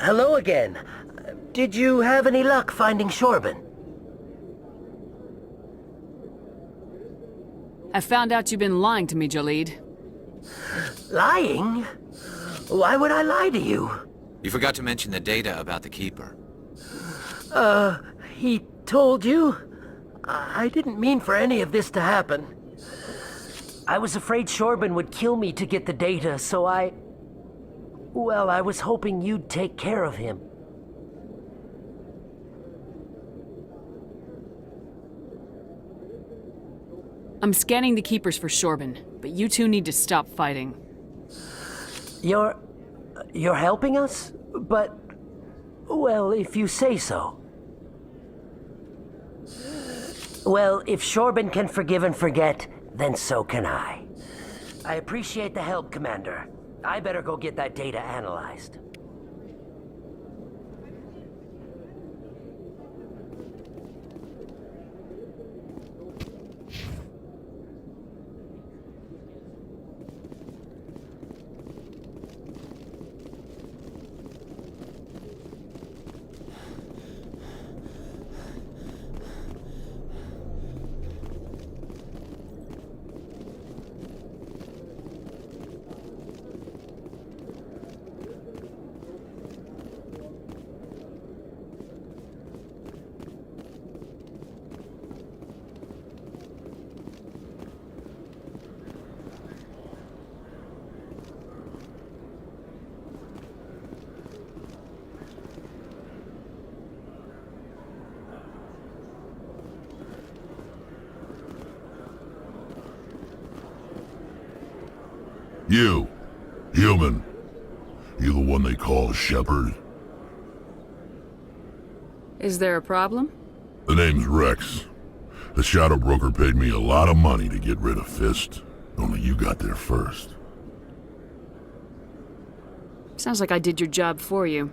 Hello again. Did you have any luck finding Shorben? I found out you've been lying to me, Jalid. Lying? Why would I lie to you? You forgot to mention the data about the Keeper. He told you? I didn't mean for any of this to happen. I was afraid Shorben would kill me to get the data, so well, I was hoping you'd take care of him. I'm scanning the Keepers for Shorben, but you two need to stop fighting. You're helping us? But, well, if you say so. Well, if Shorben can forgive and forget, then so can I. I appreciate the help, Commander. I better go get that data analyzed. You, human. You the one they call Shepard? Is there a problem? The name's Rex. The Shadow Broker paid me a lot of money to get rid of Fist. Only you got there first. Sounds like I did your job for you.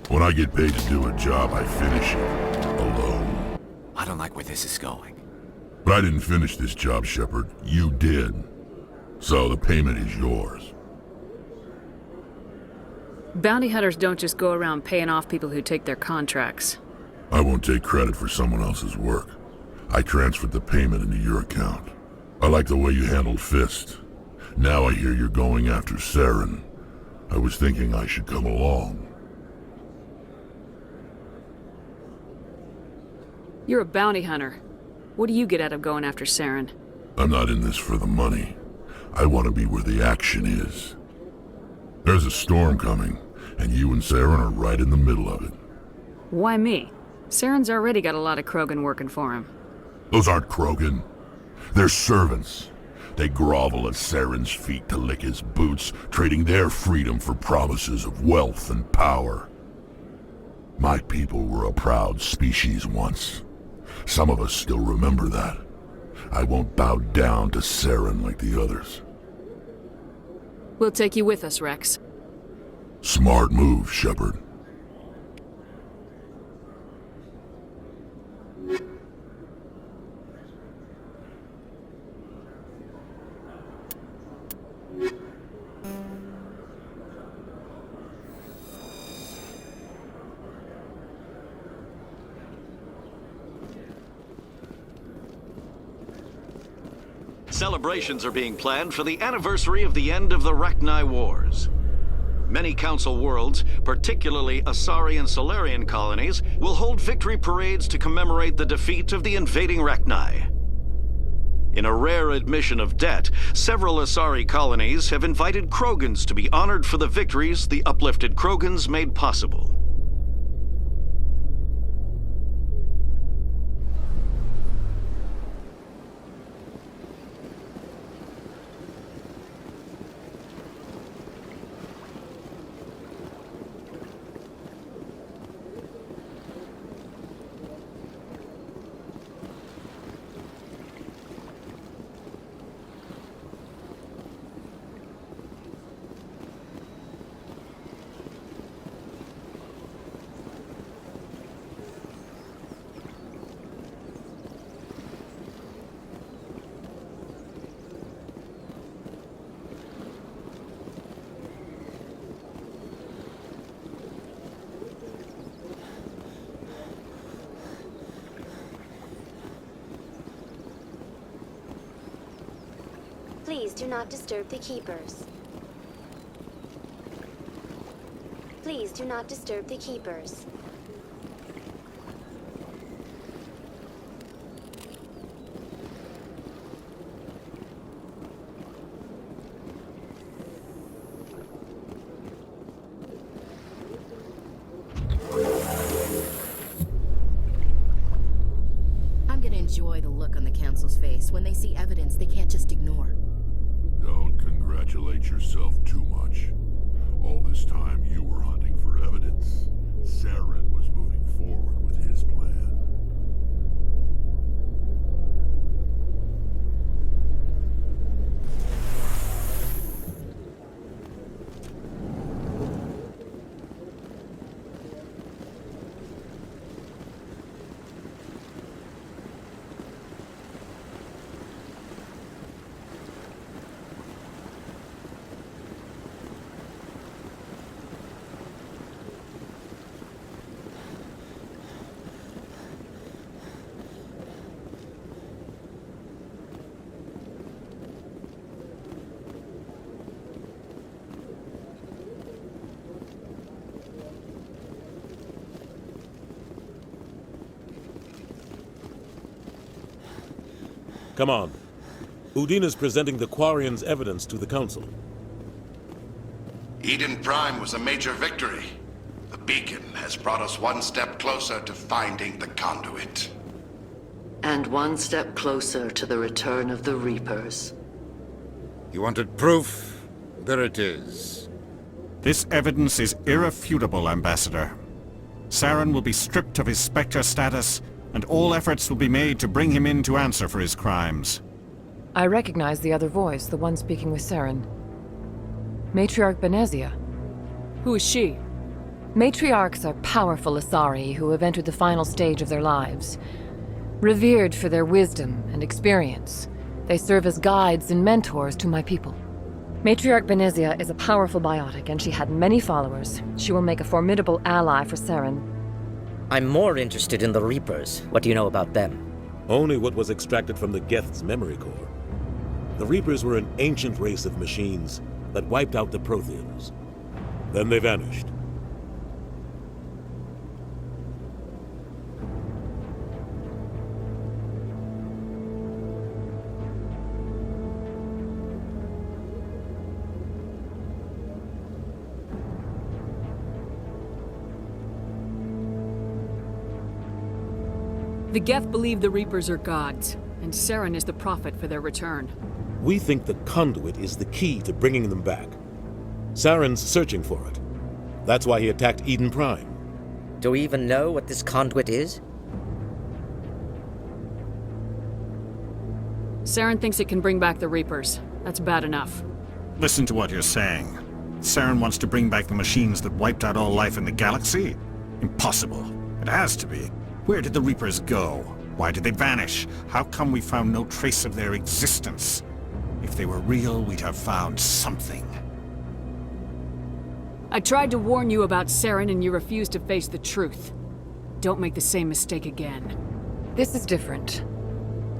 When I get paid to do a job, I finish it. Alone. I don't like where this is going. But I didn't finish this job, Shepard. You did. So the payment is yours. Bounty hunters don't just go around paying off people who take their contracts. I won't take credit for someone else's work. I transferred the payment into your account. I like the way you handled Fist. Now I hear you're going after Saren. I was thinking I should come along. You're a bounty hunter. What do you get out of going after Saren? I'm not in this for the money. I want to be where the action is. There's a storm coming, and you and Saren are right in the middle of it. Why me? Saren's already got a lot of Krogan working for him. Those aren't Krogan. They're servants. They grovel at Saren's feet to lick his boots, trading their freedom for promises of wealth and power. My people were a proud species once. Some of us still remember that. I won't bow down to Saren like the others. We'll take you with us, Rex. Smart move, Shepard. Celebrations are being planned for the anniversary of the end of the Rachni Wars. Many Council worlds, particularly Asari and Solarian colonies, will hold victory parades to commemorate the defeat of the invading Rachni. In a rare admission of debt, several Asari colonies have invited Krogans to be honored for the victories the uplifted Krogans made possible. Please do not disturb the keepers. Please do not disturb the keepers. I'm gonna enjoy the look on the Council's face when they see evidence they can't just ignore. Don't congratulate yourself too much. All this time you were hunting for evidence. Saren was moving forward with his plan. Come on. Udina's presenting the Quarian's evidence to the Council. Eden Prime was a major victory. The beacon has brought us one step closer to finding the conduit. And one step closer to the return of the Reapers. You wanted proof? There it is. This evidence is irrefutable, Ambassador. Saren will be stripped of his Spectre status, and all efforts will be made to bring him in to answer for his crimes. I recognize the other voice, the one speaking with Saren. Matriarch Benezia. Who is she? Matriarchs are powerful Asari who have entered the final stage of their lives. Revered for their wisdom and experience, they serve as guides and mentors to my people. Matriarch Benezia is a powerful biotic, and she had many followers. She will make a formidable ally for Saren. I'm more interested in the Reapers. What do you know about them? Only what was extracted from the Geth's memory core. The Reapers were an ancient race of machines that wiped out the Protheans. Then they vanished. The Geth believe the Reapers are gods, and Saren is the prophet for their return. We think the conduit is the key to bringing them back. Saren's searching for it. That's why he attacked Eden Prime. Do we even know what this conduit is? Saren thinks it can bring back the Reapers. That's bad enough. Listen to what you're saying. Saren wants to bring back the machines that wiped out all life in the galaxy? Impossible. It has to be. Where did the Reapers go? Why did they vanish? How come we found no trace of their existence? If they were real, we'd have found something. I tried to warn you about Saren and you refused to face the truth. Don't make the same mistake again. This is different.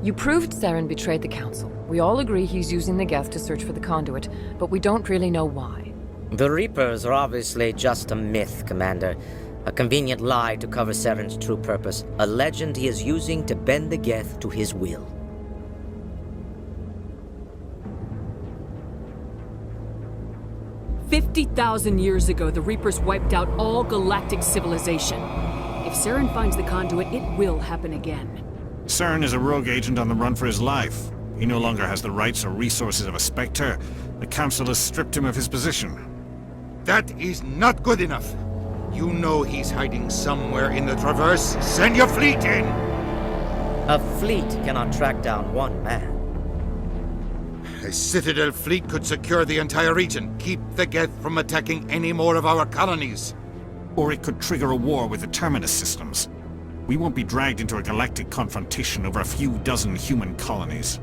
You proved Saren betrayed the Council. We all agree he's using the Geth to search for the conduit, but we don't really know why. The Reapers are obviously just a myth, Commander. A convenient lie to cover Saren's true purpose. A legend he is using to bend the Geth to his will. "50,000 years ago, the Reapers wiped out all galactic civilization. If Saren finds the conduit, it will happen again." Saren is a rogue agent on the run for his life. He no longer has the rights or resources of a Spectre. The Council has stripped him of his position. That is not good enough. You know he's hiding somewhere in the Traverse. Send your fleet in! A fleet cannot track down one man. A Citadel fleet could secure the entire region, keep the Geth from attacking any more of our colonies. Or it could trigger a war with the Terminus systems. We won't be dragged into a galactic confrontation over a few dozen human colonies.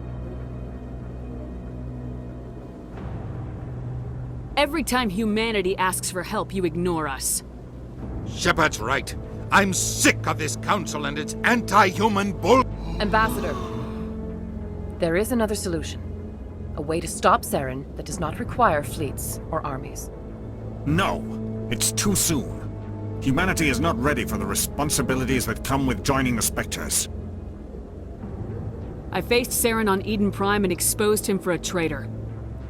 Every time humanity asks for help, you ignore us. Shepard's right. I'm sick of this council and its anti-human bull... Ambassador, there is another solution. A way to stop Saren that does not require fleets or armies. No, it's too soon. Humanity is not ready for the responsibilities that come with joining the Spectres. I faced Saren on Eden Prime and exposed him for a traitor.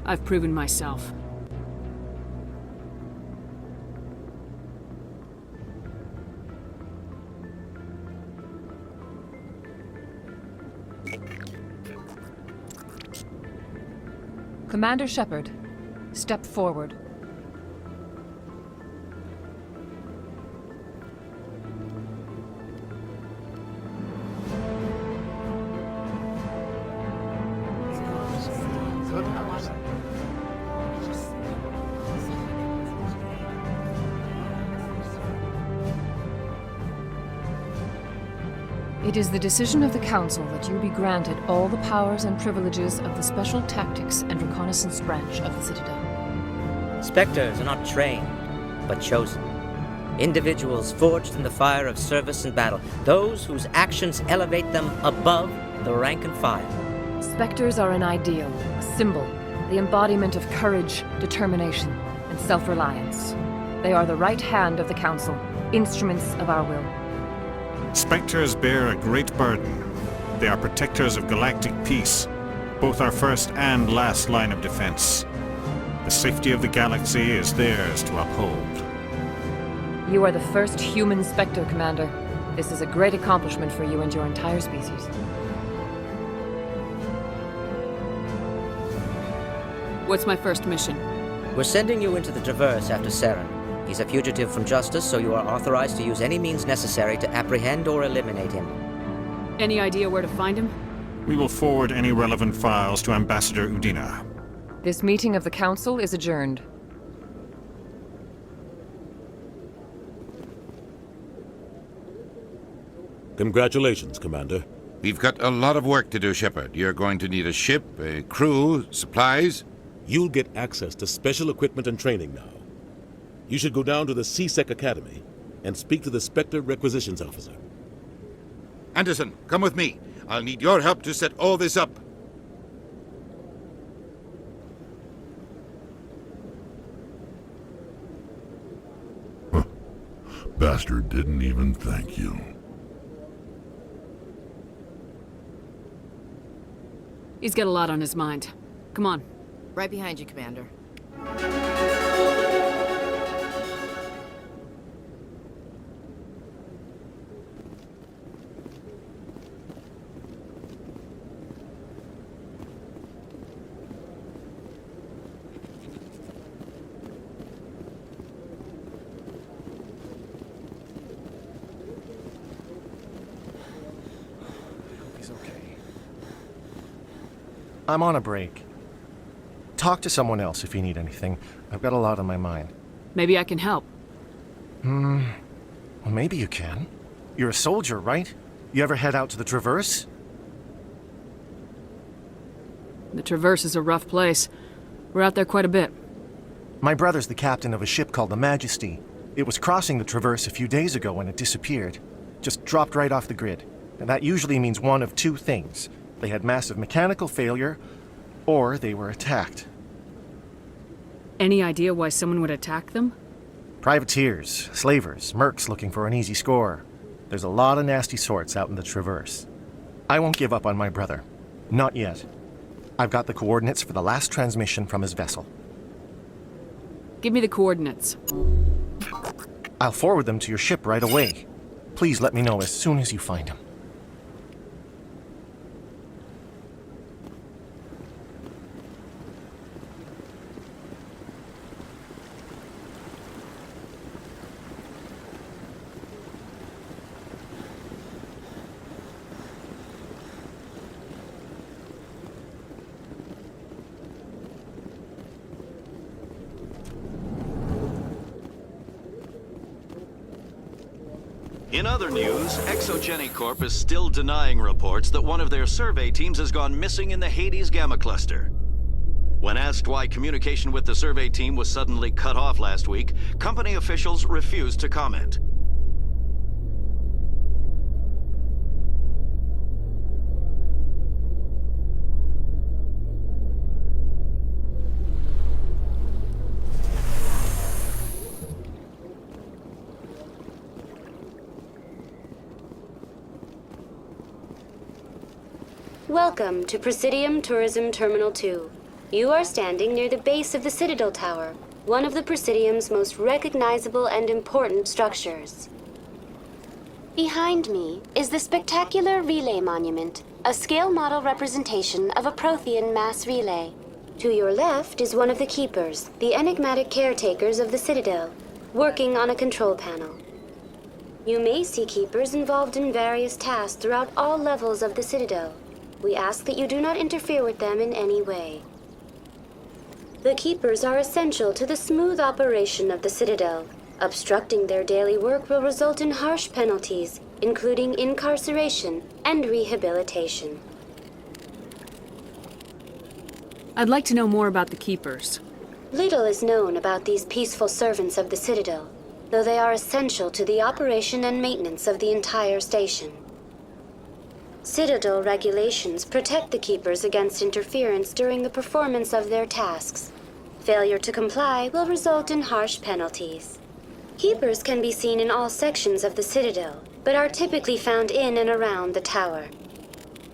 I've proven myself. Commander Shepard, step forward. It is the decision of the Council that you be granted all the powers and privileges of the Special Tactics and Reconnaissance branch of the Citadel. Spectres are not trained, but chosen. Individuals forged in the fire of service and battle, those whose actions elevate them above the rank and file. Spectres are an ideal, a symbol, the embodiment of courage, determination, and self-reliance. They are the right hand of the Council, instruments of our will. Spectres bear a great burden. They are protectors of galactic peace, both our first and last line of defense. The safety of the galaxy is theirs to uphold. You are the first human Spectre, Commander. This is a great accomplishment for you and your entire species. What's my first mission? We're sending you into the Traverse after Saren. He's a fugitive from justice, so you are authorized to use any means necessary to apprehend or eliminate him. Any idea where to find him? We will forward any relevant files to Ambassador Udina. This meeting of the Council is adjourned. Congratulations, Commander. We've got a lot of work to do, Shepard. You're going to need a ship, a crew, supplies. You'll get access to special equipment and training now. You should go down to the C-Sec Academy and speak to the Spectre Requisitions Officer. Anderson, come with me. I'll need your help to set all this up. Bastard didn't even thank you. He's got a lot on his mind. Come on. Right behind you, Commander. I'm on a break. Talk to someone else if you need anything. I've got a lot on my mind. Maybe I can help. Well, maybe you can. You're a soldier, right? You ever head out to the Traverse? The Traverse is a rough place. We're out there quite a bit. My brother's the captain of a ship called the Majesty. It was crossing the Traverse a few days ago when it disappeared. Just dropped right off the grid. And that usually means one of two things. They had massive mechanical failure, or they were attacked. Any idea why someone would attack them? Privateers, slavers, mercs looking for an easy score. There's a lot of nasty sorts out in the Traverse. I won't give up on my brother. Not yet. I've got the coordinates for the last transmission from his vessel. Give me the coordinates. I'll forward them to your ship right away. Please let me know as soon as you find him. In other news, Exogeny Corp is still denying reports that one of their survey teams has gone missing in the Hades Gamma Cluster. When asked why communication with the survey team was suddenly cut off last week, company officials refused to comment. Welcome to Presidium Tourism Terminal 2. You are standing near the base of the Citadel Tower, one of the Presidium's most recognizable and important structures. Behind me is the spectacular Relay Monument, a scale model representation of a Prothean mass relay. To your left is one of the Keepers, the enigmatic caretakers of the Citadel, working on a control panel. You may see Keepers involved in various tasks throughout all levels of the Citadel. We ask that you do not interfere with them in any way. The Keepers are essential to the smooth operation of the Citadel. Obstructing their daily work will result in harsh penalties, including incarceration and rehabilitation. I'd like to know more about the Keepers. Little is known about these peaceful servants of the Citadel, though they are essential to the operation and maintenance of the entire station. Citadel regulations protect the Keepers against interference during the performance of their tasks. Failure to comply will result in harsh penalties. Keepers can be seen in all sections of the Citadel, but are typically found in and around the tower.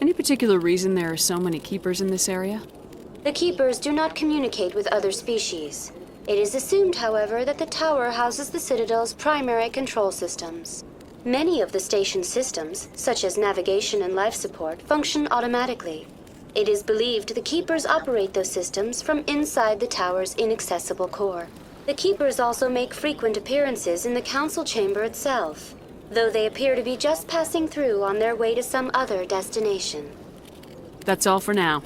Any particular reason there are so many Keepers in this area? The Keepers do not communicate with other species. It is assumed, however, that the tower houses the Citadel's primary control systems. Many of the station's systems, such as navigation and life support, function automatically. It is believed the Keepers operate those systems from inside the tower's inaccessible core. The Keepers also make frequent appearances in the council chamber itself, though they appear to be just passing through on their way to some other destination. That's all for now.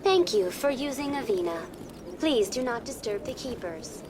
Thank you for using Avina. Please do not disturb the Keepers.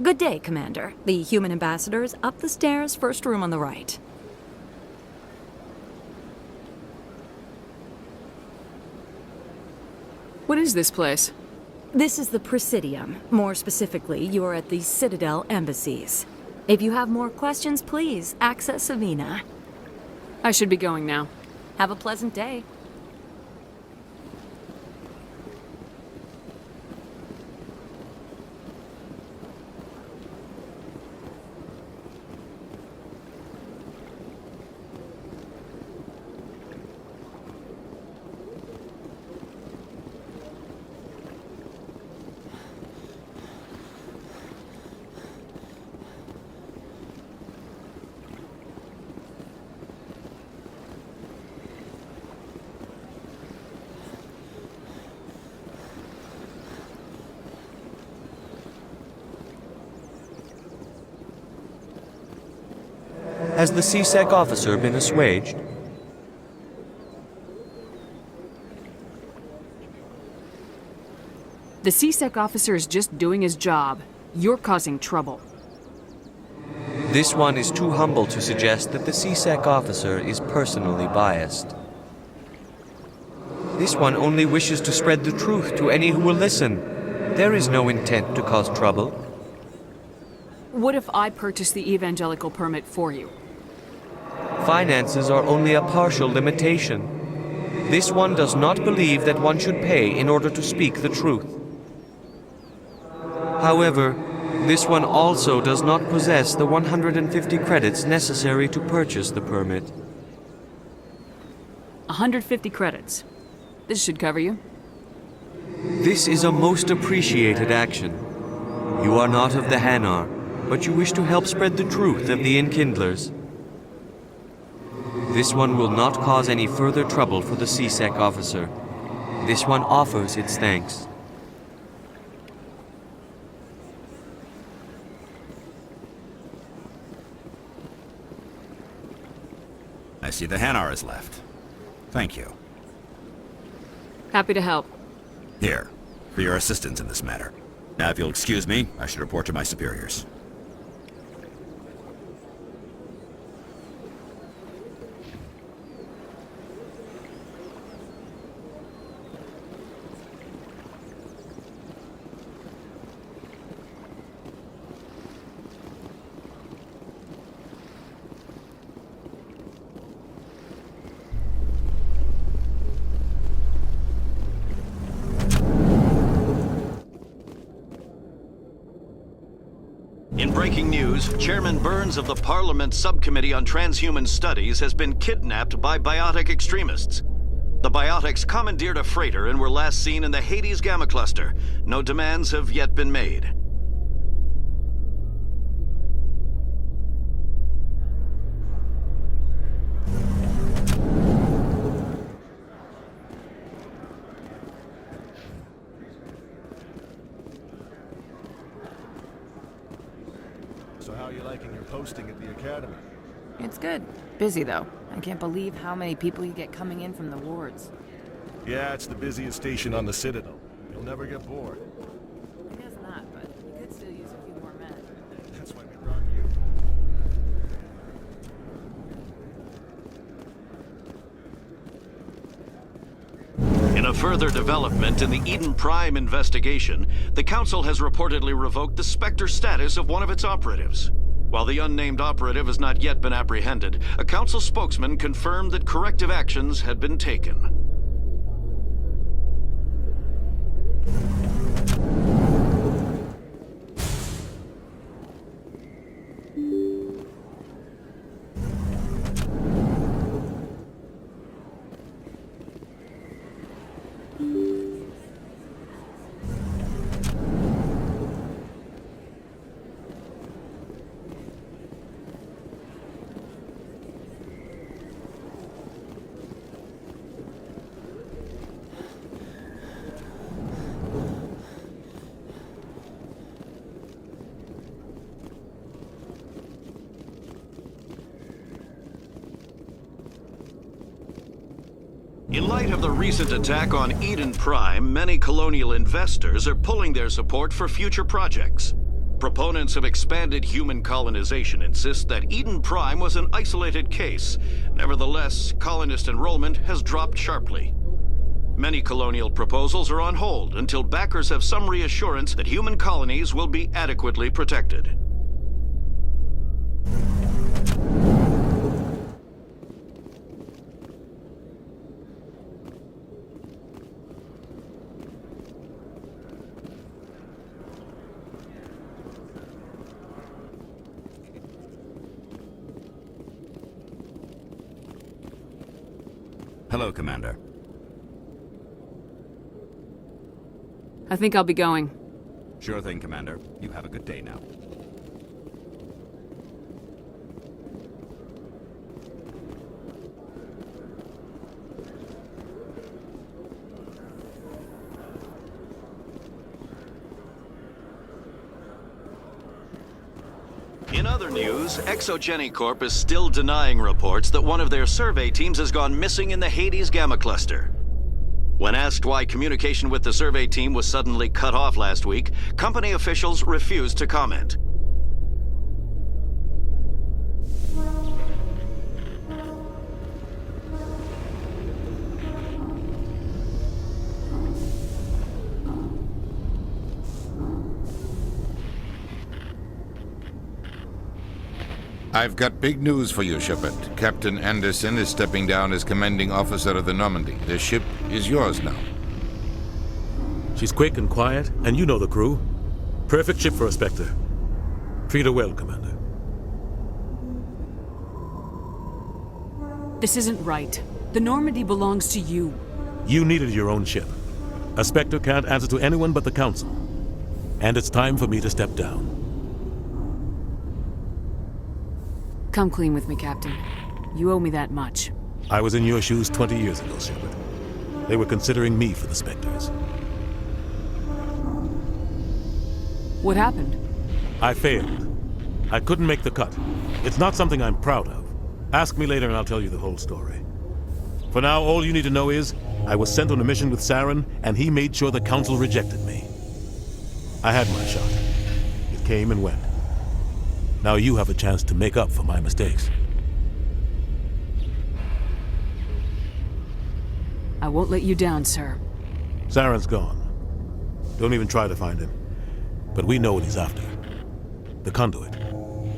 Good day, Commander. The human ambassador is up the stairs, first room on the right. What is this place? This is the Presidium. More specifically, you are at the Citadel embassies. If you have more questions, please access Avina. I should be going now. Have a pleasant day. Has the CSEC officer been assuaged? The CSEC officer is just doing his job. You're causing trouble. This one is too humble to suggest that the CSEC officer is personally biased. This one only wishes to spread the truth to any who will listen. There is no intent to cause trouble. What if I purchase the evangelical permit for you? Finances are only a partial limitation. This one does not believe that one should pay in order to speak the truth. However, this one also does not possess the 150 credits necessary to purchase the permit. 150 credits. This should cover you. This is a most appreciated action. You are not of the Hanar, but you wish to help spread the truth of the Enkindlers. This one will not cause any further trouble for the CSEC officer. This one offers its thanks. I see the Hanar has left. Thank you. Happy to help. Here, for your assistance in this matter. Now, if you'll excuse me, I should report to my superiors. In breaking news, Chairman Burns of the Parliament Subcommittee on Transhuman Studies has been kidnapped by biotic extremists. The biotics commandeered a freighter and were last seen in the Hades Gamma Cluster. No demands have yet been made. So how are you liking your posting at the academy? It's good. Busy, though. I can't believe how many people you get coming in from the wards. Yeah, it's the busiest station on the Citadel. You'll never get bored. I guess not, but you could still use a few more men. That's why we brought you. In a further development in the Eden Prime investigation, the Council has reportedly revoked the Spectre status of one of its operatives. While the unnamed operative has not yet been apprehended, a Council spokesman confirmed that corrective actions had been taken. In light of the recent attack on Eden Prime, many colonial investors are pulling their support for future projects. Proponents of expanded human colonization insist that Eden Prime was an isolated case. Nevertheless, colonist enrollment has dropped sharply. Many colonial proposals are on hold until backers have some reassurance that human colonies will be adequately protected. Hello, Commander. I think I'll be going. Sure thing, Commander. You have a good day now. In other news, Exogeny Corp is still denying reports that one of their survey teams has gone missing in the Hades Gamma Cluster. When asked why communication with the survey team was suddenly cut off last week, company officials refused to comment. I've got big news for you, Shepard. Captain Anderson is stepping down as commanding officer of the Normandy. The ship is yours now. She's quick and quiet, and you know the crew. Perfect ship for a Spectre. Treat her well, Commander. This isn't right. The Normandy belongs to you. You needed your own ship. A Spectre can't answer to anyone but the Council. And it's time for me to step down. Come clean with me, Captain. You owe me that much. I was in your shoes 20 years ago, Shepard. They were considering me for the Spectres. What happened? I failed. I couldn't make the cut. It's not something I'm proud of. Ask me later and I'll tell you the whole story. For now, all you need to know is, I was sent on a mission with Saren, and he made sure the Council rejected me. I had my shot. It came and went. Now you have a chance to make up for my mistakes. I won't let you down, sir. Saren's gone. Don't even try to find him. But we know what he's after. The conduit.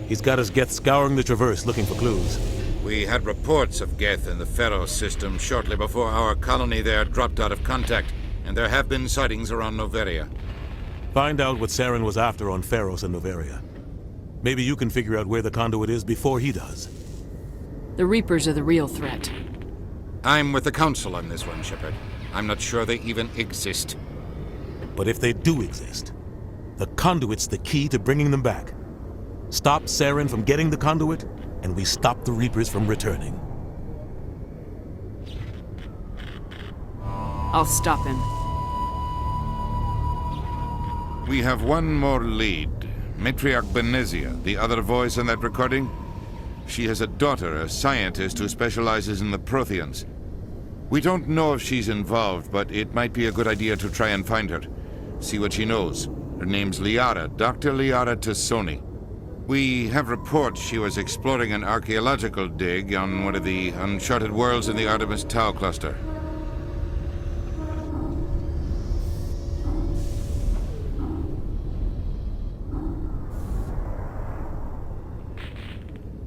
He's got his Geth scouring the Traverse looking for clues. We had reports of Geth in the Pharaoh system shortly before our colony there dropped out of contact, and there have been sightings around Noveria. Find out what Saren was after on Pharos and Noveria. Maybe you can figure out where the conduit is before he does. The Reapers are the real threat. I'm with the Council on this one, Shepard. I'm not sure they even exist. But if they do exist, the conduit's the key to bringing them back. Stop Saren from getting the conduit, and we stop the Reapers from returning. I'll stop him. We have one more lead. Matriarch Benezia, the other voice on that recording. She has a daughter, a scientist who specializes in the Protheans. We don't know if she's involved, but it might be a good idea to try and find her. See what she knows. Her name's Liara, Dr. Liara Tassoni. We have reports she was exploring an archaeological dig on one of the uncharted worlds in the Artemis Tau cluster.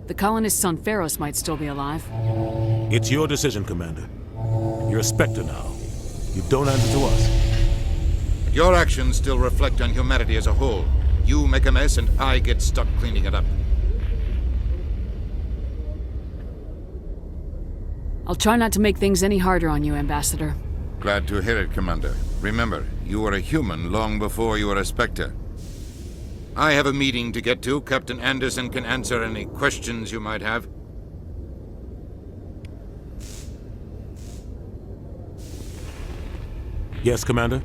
The colonists on Pharos might still be alive. It's your decision, Commander. You're a Spectre now. You don't answer to us. But your actions still reflect on humanity as a whole. You make a mess and I get stuck cleaning it up. I'll try not to make things any harder on you, Ambassador. Glad to hear it, Commander. Remember, you were a human long before you were a Spectre. I have a meeting to get to. Captain Anderson can answer any questions you might have. Yes, Commander?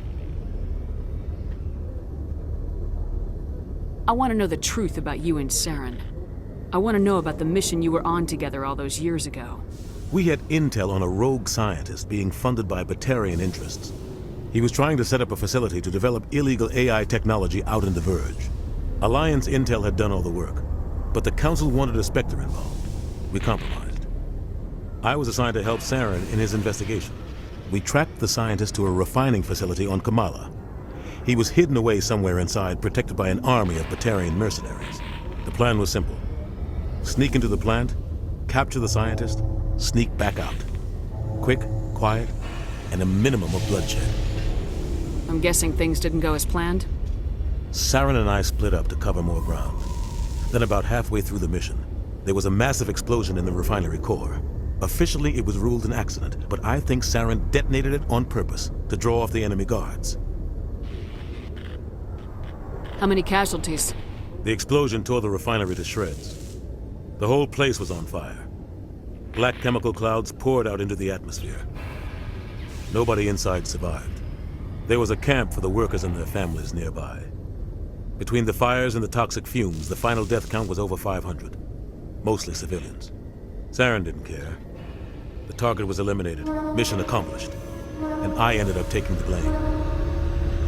I want to know the truth about you and Saren. I want to know about the mission you were on together all those years ago. We had intel on a rogue scientist being funded by Batarian interests. He was trying to set up a facility to develop illegal AI technology out in the Verge. Alliance intel had done all the work, but the Council wanted a Spectre involved. We compromised. I was assigned to help Saren in his investigation. We tracked the scientist to a refining facility on Kamala. He was hidden away somewhere inside, protected by an army of Batarian mercenaries. The plan was simple. Sneak into the plant, capture the scientist, sneak back out. Quick, quiet, and a minimum of bloodshed. I'm guessing things didn't go as planned? Saren and I split up to cover more ground. Then about halfway through the mission, there was a massive explosion in the refinery core. Officially, it was ruled an accident, but I think Saren detonated it on purpose to draw off the enemy guards. How many casualties? The explosion tore the refinery to shreds. The whole place was on fire. Black chemical clouds poured out into the atmosphere. Nobody inside survived. There was a camp for the workers and their families nearby. Between the fires and the toxic fumes, the final death count was over 500. Mostly civilians. Saren didn't care. The target was eliminated, mission accomplished, and I ended up taking the blame.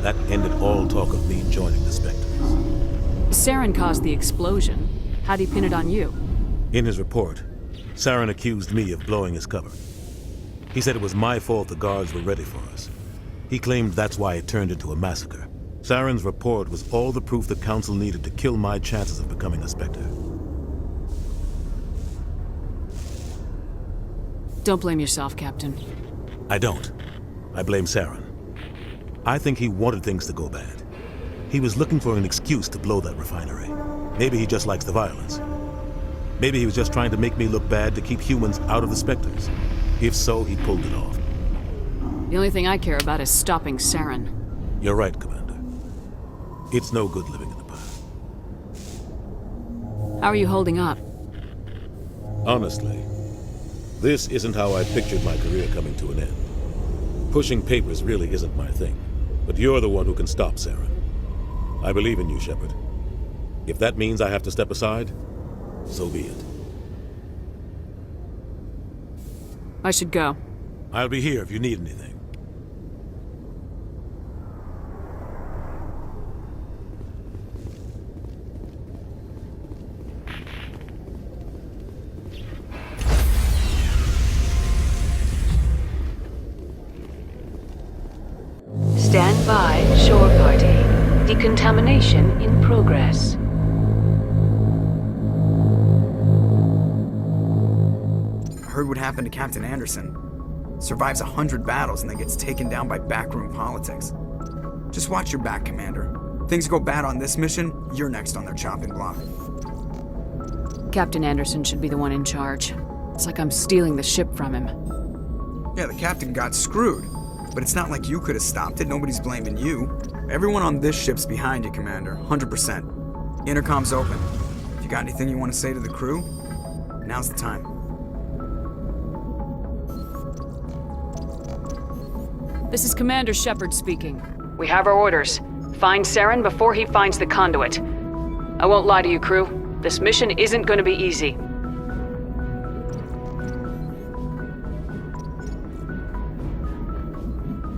That ended all talk of me joining the Spectres. Saren caused the explosion. How'd he pin it on you? In his report, Saren accused me of blowing his cover. He said it was my fault the guards were ready for us. He claimed that's why it turned into a massacre. Saren's report was all the proof the Council needed to kill my chances of becoming a Spectre. Don't blame yourself, Captain. I don't. I blame Saren. I think he wanted things to go bad. He was looking for an excuse to blow that refinery. Maybe he just likes the violence. Maybe he was just trying to make me look bad to keep humans out of the Spectres. If so, he pulled it off. The only thing I care about is stopping Saren. You're right, Commander. It's no good living in the past. How are you holding up? Honestly, this isn't how I pictured my career coming to an end. Pushing papers really isn't my thing, but you're the one who can stop Saren. I believe in you, Shepard. If that means I have to step aside, so be it. I should go. I'll be here if you need anything. Stand by, shore party. Decontamination in progress. Heard what happened to Captain Anderson. Survives 100 battles and then gets taken down by backroom politics. Just watch your back, Commander. Things go bad on this mission, you're next on their chopping block. Captain Anderson should be the one in charge. It's like I'm stealing the ship from him. Yeah, the captain got screwed. But it's not like you could have stopped it. Nobody's blaming you. Everyone on this ship's behind you, Commander. 100%. Intercom's open. If you got anything you want to say to the crew, now's the time. This is Commander Shepard speaking. We have our orders. Find Saren before he finds the conduit. I won't lie to you, crew. This mission isn't going to be easy.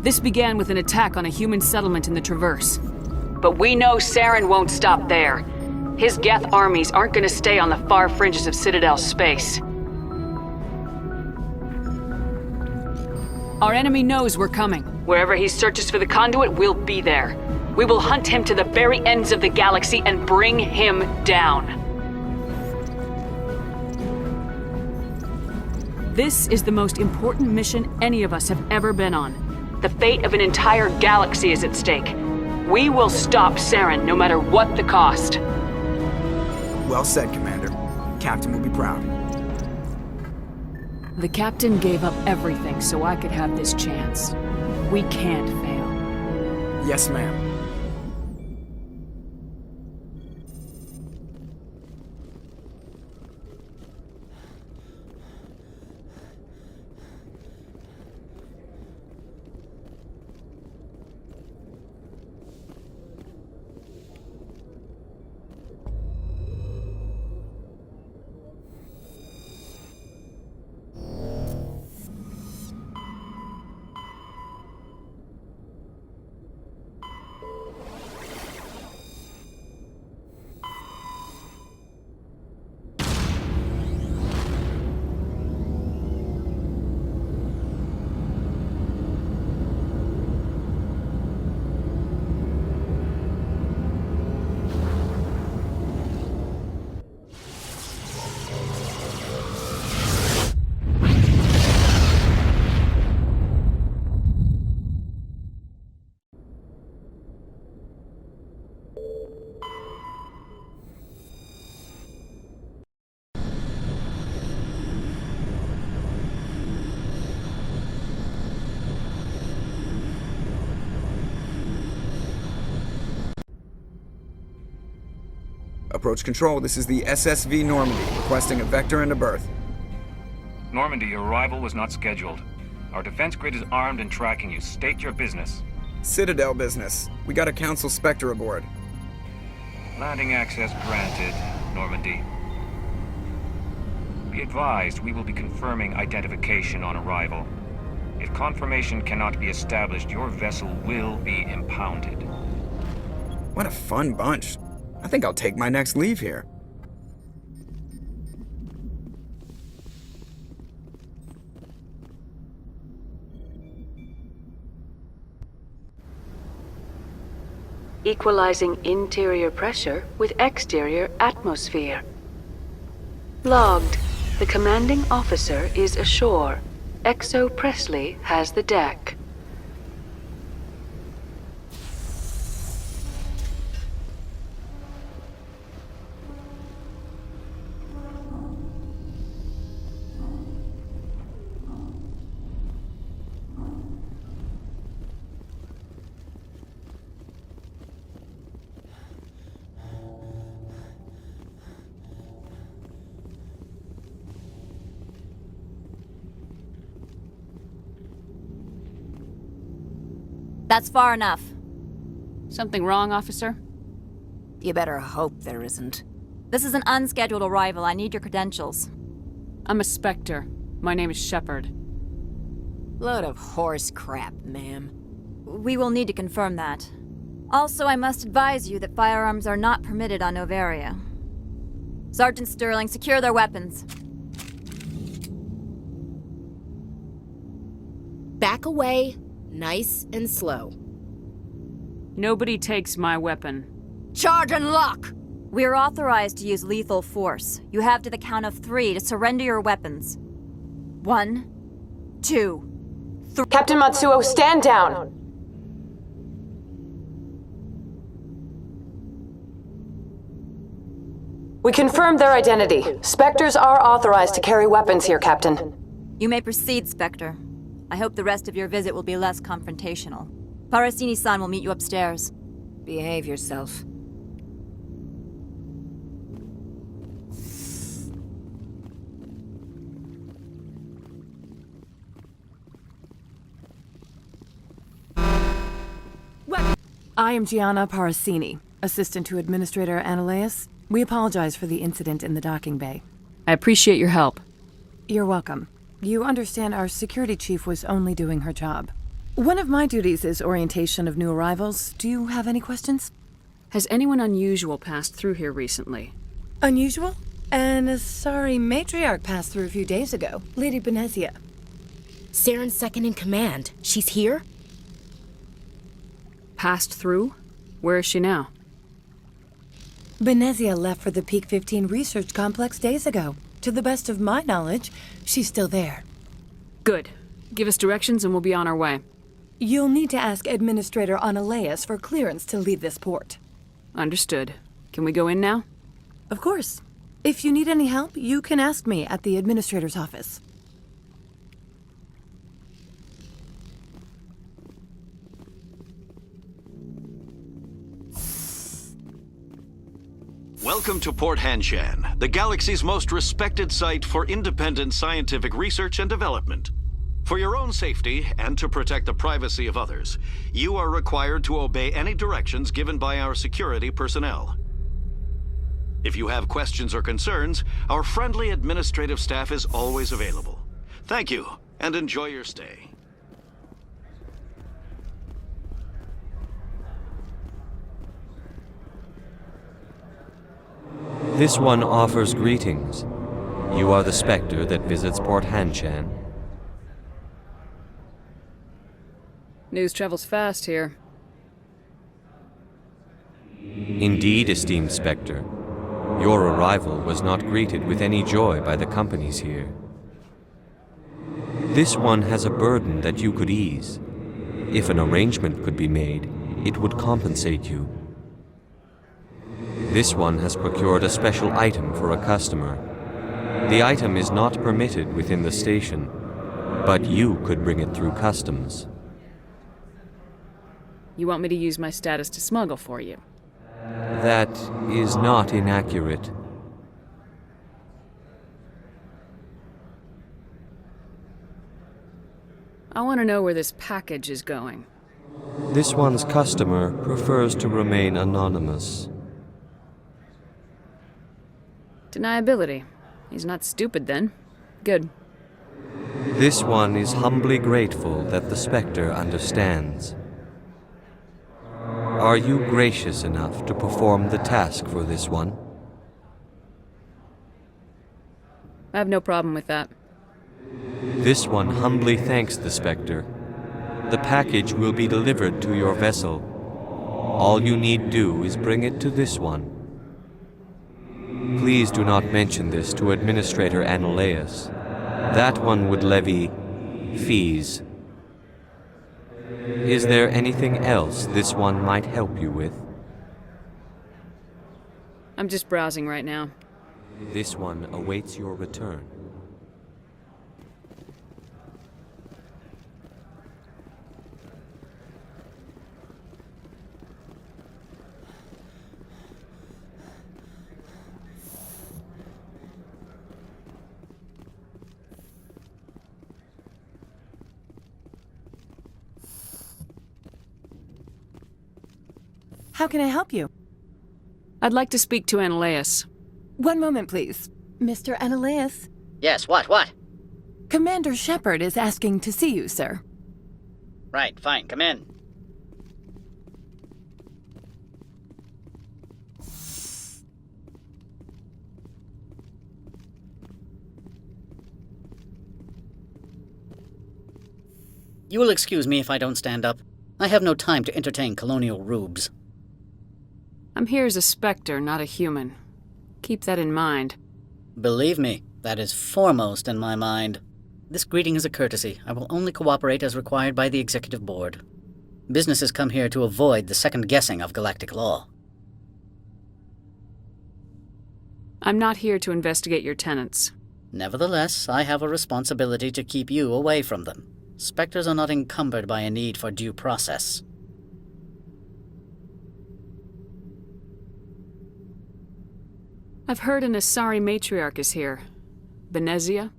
This began with an attack on a human settlement in the Traverse. But we know Saren won't stop there. His Geth armies aren't going to stay on the far fringes of Citadel space. Our enemy knows we're coming. Wherever he searches for the conduit, we'll be there. We will hunt him to the very ends of the galaxy and bring him down. This is the most important mission any of us have ever been on. The fate of an entire galaxy is at stake. We will stop Saren no matter what the cost. Well said, Commander. Captain will be proud. The captain gave up everything so I could have this chance. We can't fail. Yes, ma'am. Approach control, this is the SSV Normandy, requesting a vector and a berth. Normandy, your arrival was not scheduled. Our defense grid is armed and tracking you. State your business. Citadel business. We got a Council Spectre aboard. Landing access granted, Normandy. Be advised, we will be confirming identification on arrival. If confirmation cannot be established, your vessel will be impounded. What a fun bunch. I think I'll take my next leave here. Equalizing interior pressure with exterior atmosphere. Logged. The commanding officer is ashore. Exo Presley has the deck. That's far enough. Something wrong, officer? You better hope there isn't. This is an unscheduled arrival. I need your credentials. I'm a Spectre. My name is Shepard. Load of horse crap, ma'am. We will need to confirm that. Also, I must advise you that firearms are not permitted on Novaria. Sergeant Sterling, secure their weapons. Back away, nice and slow. Nobody takes my weapon. Charge and lock! We are authorized to use lethal force. You have to the count of 3 to surrender your weapons. 1, 2, 3. Captain Matsuo, stand down! We confirmed their identity. Spectres are authorized to carry weapons here, Captain. You may proceed, Spectre. I hope the rest of your visit will be less confrontational. Parasini-san will meet you upstairs. Behave yourself. I am Gianna Parasini, assistant to Administrator Ananias. We apologize for the incident in the docking bay. I appreciate your help. You're welcome. You understand our security chief was only doing her job. One of my duties is orientation of new arrivals. Do you have any questions? Has anyone unusual passed through here recently? Unusual? An Asari matriarch passed through a few days ago. Lady Benezia. Saren's second in command. She's here? Passed through? Where is she now? Benezia left for the Peak 15 research complex days ago. To the best of my knowledge, she's still there. Good. Give us directions and we'll be on our way. You'll need to ask Administrator Ananias for clearance to leave this port. Understood. Can we go in now? Of course. If you need any help, you can ask me at the Administrator's office. Welcome to Port Hanshan, the galaxy's most respected site for independent scientific research and development. For your own safety and to protect the privacy of others, you are required to obey any directions given by our security personnel. If you have questions or concerns, our friendly administrative staff is always available. Thank you, and enjoy your stay. This one offers greetings. You are the Spectre that visits Port Hanshan. News travels fast here. Indeed, esteemed Spectre. Your arrival was not greeted with any joy by the companies here. This one has a burden that you could ease. If an arrangement could be made, it would compensate you. This one has procured a special item for a customer. The item is not permitted within the station, but you could bring it through customs. You want me to use my status to smuggle for you? That is not inaccurate. I want to know where this package is going. This one's customer prefers to remain anonymous. Deniability. He's not stupid then. Good. This one is humbly grateful that the Spectre understands. Are you gracious enough to perform the task for this one? I have no problem with that. This one humbly thanks the Spectre. The package will be delivered to your vessel. All you need do is bring it to this one. Please do not mention this to Administrator Analaeus. That one would levy fees. Is there anything else this one might help you with? I'm just browsing right now. This one awaits your return. How can I help you? I'd like to speak to Analaeus. One moment, please. Mr. Analaeus? Yes, what? Commander Shepard is asking to see you, sir. Right, fine, come in. You will excuse me if I don't stand up. I have no time to entertain colonial rubes. I'm here as a Spectre, not a human. Keep that in mind. Believe me, that is foremost in my mind. This greeting is a courtesy. I will only cooperate as required by the Executive Board. Businesses come here to avoid the second guessing of galactic law. I'm not here to investigate your tenants. Nevertheless, I have a responsibility to keep you away from them. Spectres are not encumbered by a need for due process. I've heard an Asari matriarch is here. Benezia?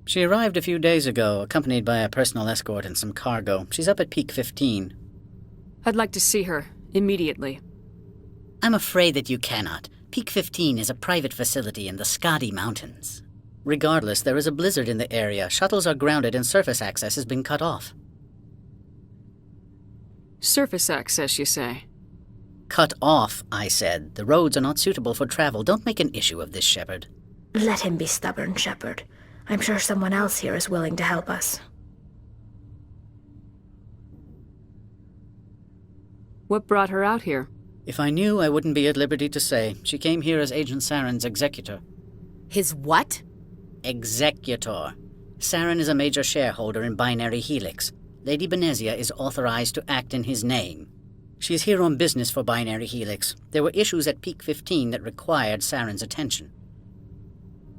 She arrived a few days ago, accompanied by a personal escort and some cargo. She's up at Peak 15. I'd like to see her, immediately. I'm afraid that you cannot. Peak 15 is a private facility in the Skadi Mountains. Regardless, there is a blizzard in the area. Shuttles are grounded and surface access has been cut off. Surface access, you say? Cut off, I said. The roads are not suitable for travel. Don't make an issue of this, Shepard. Let him be stubborn, Shepard. I'm sure someone else here is willing to help us. What brought her out here? If I knew, I wouldn't be at liberty to say. She came here as Agent Saren's executor. His what? Executor. Saren is a major shareholder in Binary Helix. Lady Benezia is authorized to act in his name. She is here on business for Binary Helix. There were issues at Peak 15 that required Saren's attention.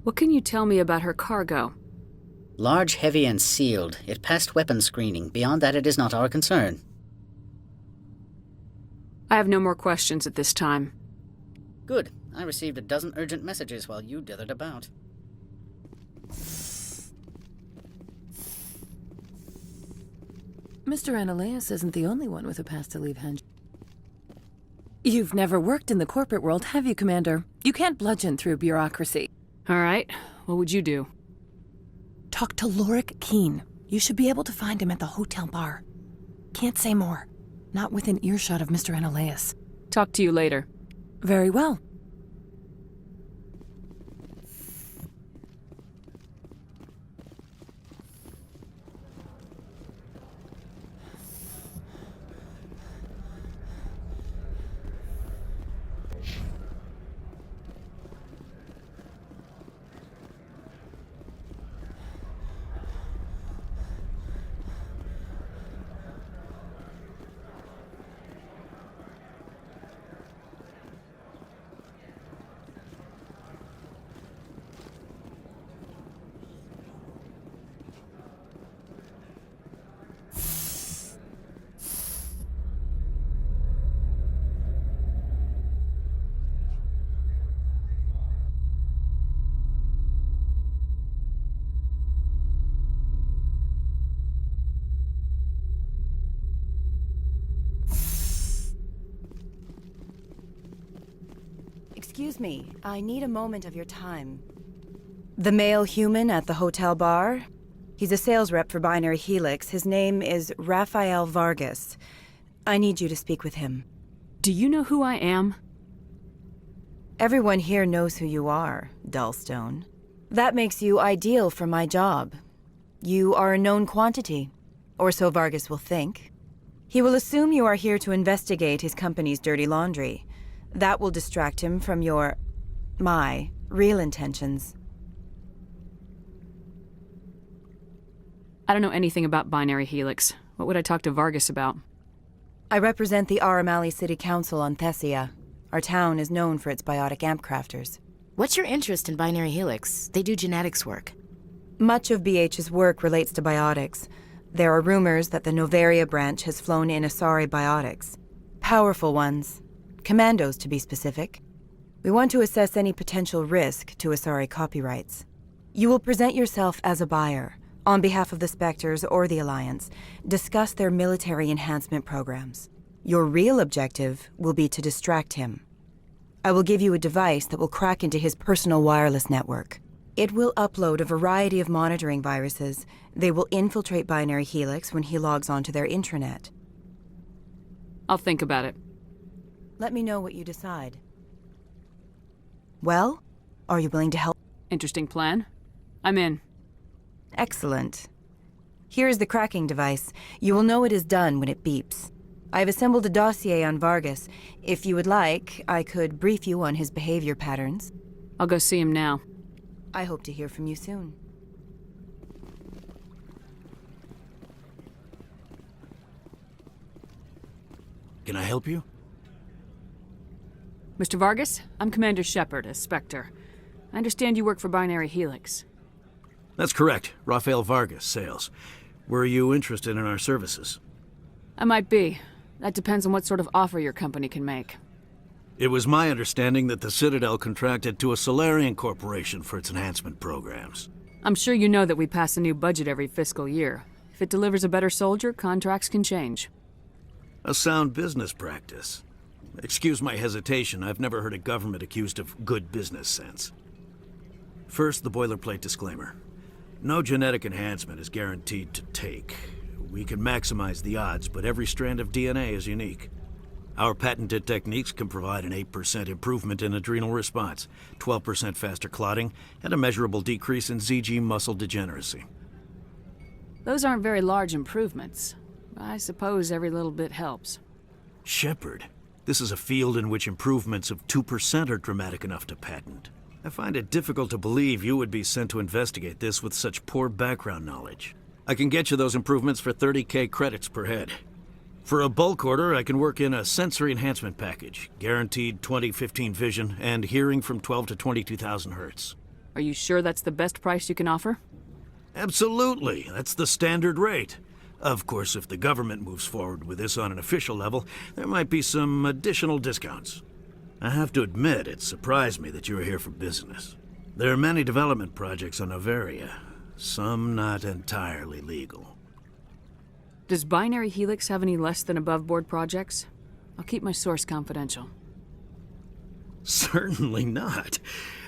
What can you tell me about her cargo? Large, heavy, and sealed. It passed weapons screening. Beyond that, it is not our concern. I have no more questions at this time. Good. I received a dozen urgent messages while you dithered about. Mr. Analaeus isn't the only one with a past to leave Henge. You've never worked in the corporate world, have you, Commander? You can't bludgeon through bureaucracy. All right. What would you do? Talk to Lorik Keene. You should be able to find him at the hotel bar. Can't say more. Not within earshot of Mr. Analaeus. Talk to you later. Very well. Excuse me, I need a moment of your time. The male human at the hotel bar? He's a sales rep for Binary Helix. His name is Rafael Vargas. I need you to speak with him. Do you know who I am? Everyone here knows who you are, Dullstone. That makes you ideal for my job. You are a known quantity, or so Vargas will think. He will assume you are here to investigate his company's dirty laundry. That will distract him from my real intentions. I don't know anything about Binary Helix. What would I talk to Vargas about? I represent the Aramali City Council on Thessia. Our town is known for its biotic amp crafters. What's your interest in Binary Helix? They do genetics work. Much of BH's work relates to biotics. There are rumors that the Novaria branch has flown in Asari biotics. Powerful ones. Commandos, to be specific. We want to assess any potential risk to Asari copyrights. You will present yourself as a buyer, on behalf of the Spectres or the Alliance, discuss their military enhancement programs. Your real objective will be to distract him. I will give you a device that will crack into his personal wireless network. It will upload a variety of monitoring viruses. They will infiltrate Binary Helix when he logs onto their intranet. I'll think about it. Let me know what you decide. Well, are you willing to help? Interesting plan. I'm in. Excellent. Here is the cracking device. You will know it is done when it beeps. I have assembled a dossier on Vargas. If you would like, I could brief you on his behavior patterns. I'll go see him now. I hope to hear from you soon. Can I help you? Mr. Vargas, I'm Commander Shepard, a Spectre. I understand you work for Binary Helix. That's correct. Rafael Vargas, sales. Were you interested in our services? I might be. That depends on what sort of offer your company can make. It was my understanding that the Citadel contracted to a Solarian corporation for its enhancement programs. I'm sure you know that we pass a new budget every fiscal year. If it delivers a better soldier, contracts can change. A sound business practice. Excuse my hesitation, I've never heard a government accused of good business sense. First, the boilerplate disclaimer. No genetic enhancement is guaranteed to take. We can maximize the odds, but every strand of DNA is unique. Our patented techniques can provide an 8% improvement in adrenal response, 12% faster clotting, and a measurable decrease in ZG muscle degeneracy. Those aren't very large improvements. I suppose every little bit helps. Shepard, this is a field in which improvements of 2% are dramatic enough to patent. I find it difficult to believe you would be sent to investigate this with such poor background knowledge. I can get you those improvements for 30K credits per head. For a bulk order, I can work in a sensory enhancement package, guaranteed 20/15 vision, and hearing from 12 to 22,000 hertz. Are you sure that's the best price you can offer? Absolutely. That's the standard rate. Of course, if the government moves forward with this on an official level, there might be some additional discounts. I have to admit, it surprised me that you were here for business. There are many development projects on Novaria, some not entirely legal. Does Binary Helix have any less than above-board projects? I'll keep my source confidential. Certainly not.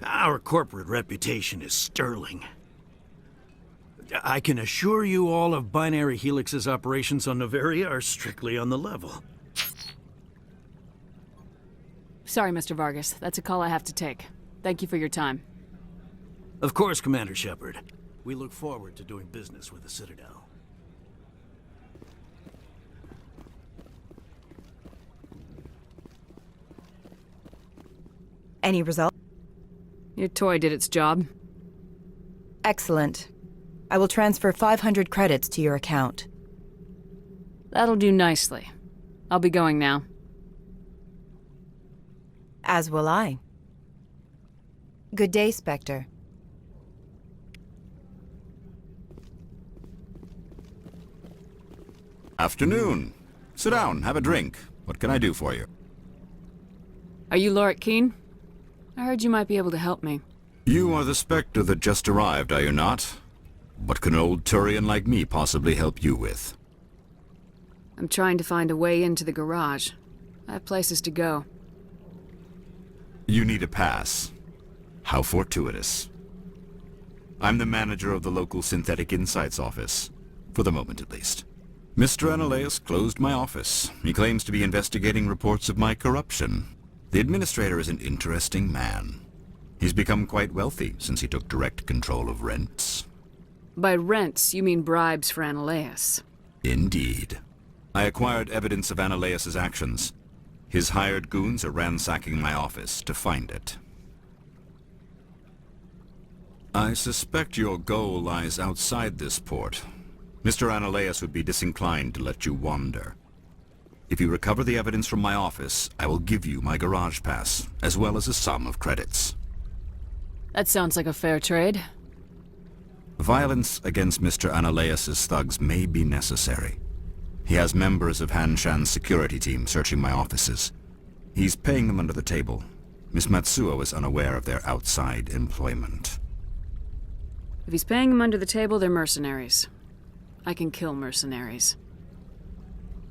Our corporate reputation is sterling. I can assure you all of Binary Helix's operations on Novaria are strictly on the level. Sorry, Mr. Vargas. That's a call I have to take. Thank you for your time. Of course, Commander Shepard. We look forward to doing business with the Citadel. Any result? Your toy did its job. Excellent. I will transfer 500 credits to your account. That'll do nicely. I'll be going now. As will I. Good day, Spectre. Afternoon. Sit down, have a drink. What can I do for you? Are you Lorik Keen? I heard you might be able to help me. You are the Spectre that just arrived, are you not? What can an old Turian like me possibly help you with? I'm trying to find a way into the garage. I have places to go. You need a pass. How fortuitous. I'm the manager of the local Synthetic Insights office. For the moment, at least. Mr. Analaeus closed my office. He claims to be investigating reports of my corruption. The administrator is an interesting man. He's become quite wealthy since he took direct control of rents. By rents, you mean bribes for Analaeus. Indeed. I acquired evidence of Analaeus's actions. His hired goons are ransacking my office to find it. I suspect your goal lies outside this port. Mr. Analaeus would be disinclined to let you wander. If you recover the evidence from my office, I will give you my garage pass, as well as a sum of credits. That sounds like a fair trade. Violence against Mr. Analaeus's thugs may be necessary. He has members of Han Shan's security team searching my offices. He's paying them under the table. Miss Matsuo is unaware of their outside employment. If he's paying them under the table, they're mercenaries. I can kill mercenaries.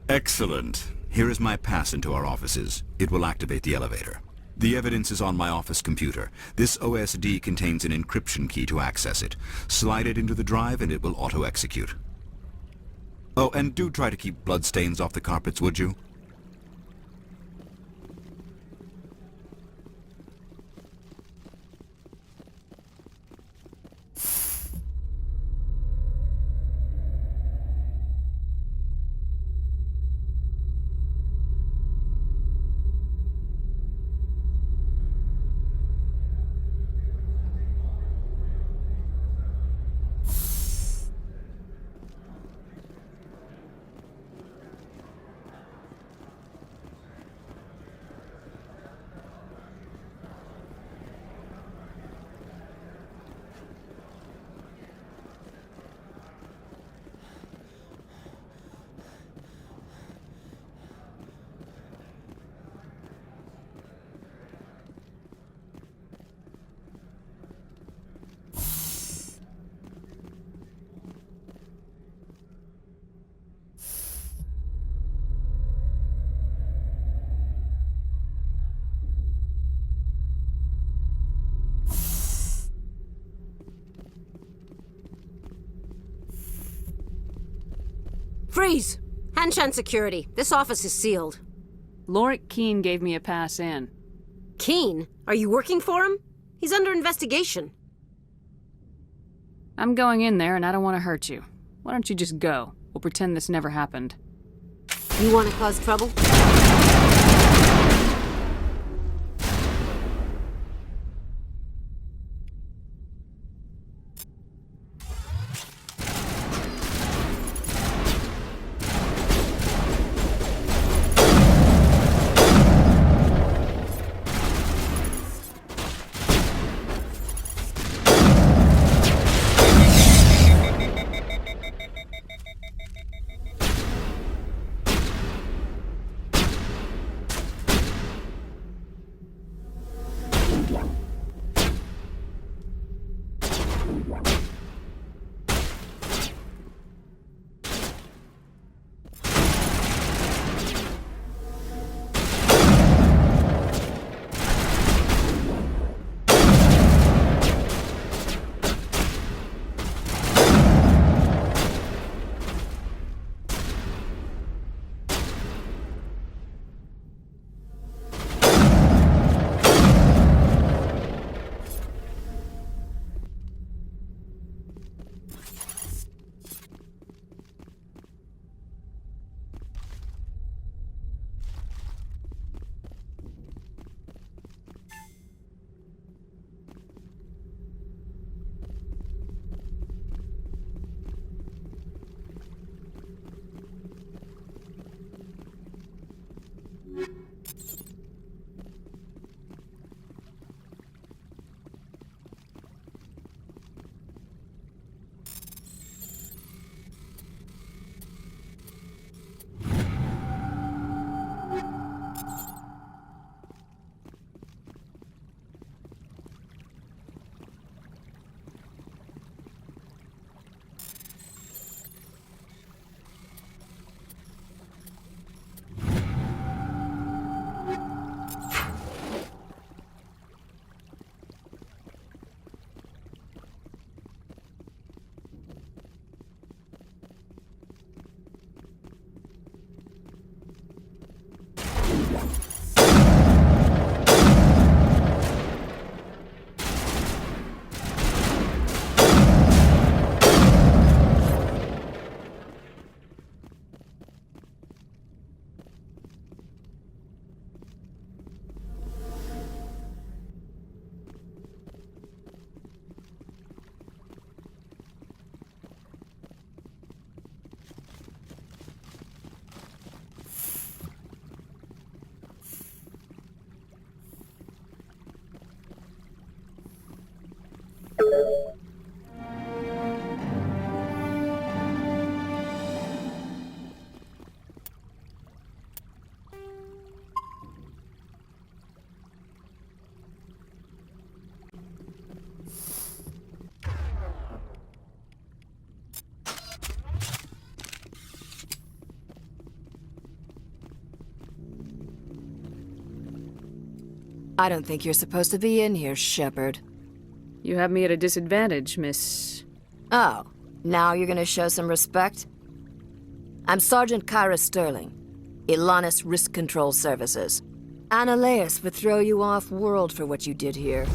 Excellent. Here is my pass into our offices. It will activate the elevator. The evidence is on my office computer. This OSD contains an encryption key to access it. Slide it into the drive and it will auto-execute. Oh, and do try to keep bloodstains off the carpets, would you? Freeze! Hanshan Security. This office is sealed. Lorik Keene gave me a pass in. Keene? Are you working for him? He's under investigation. I'm going in there and I don't want to hurt you. Why don't you just go? We'll pretend this never happened. You want to cause trouble? I don't think you're supposed to be in here, Shepard. You have me at a disadvantage, Miss... Oh, now you're gonna show some respect? I'm Sergeant Kyra Sterling, Ilanis Risk Control Services. Ananias would throw you off-world for what you did here.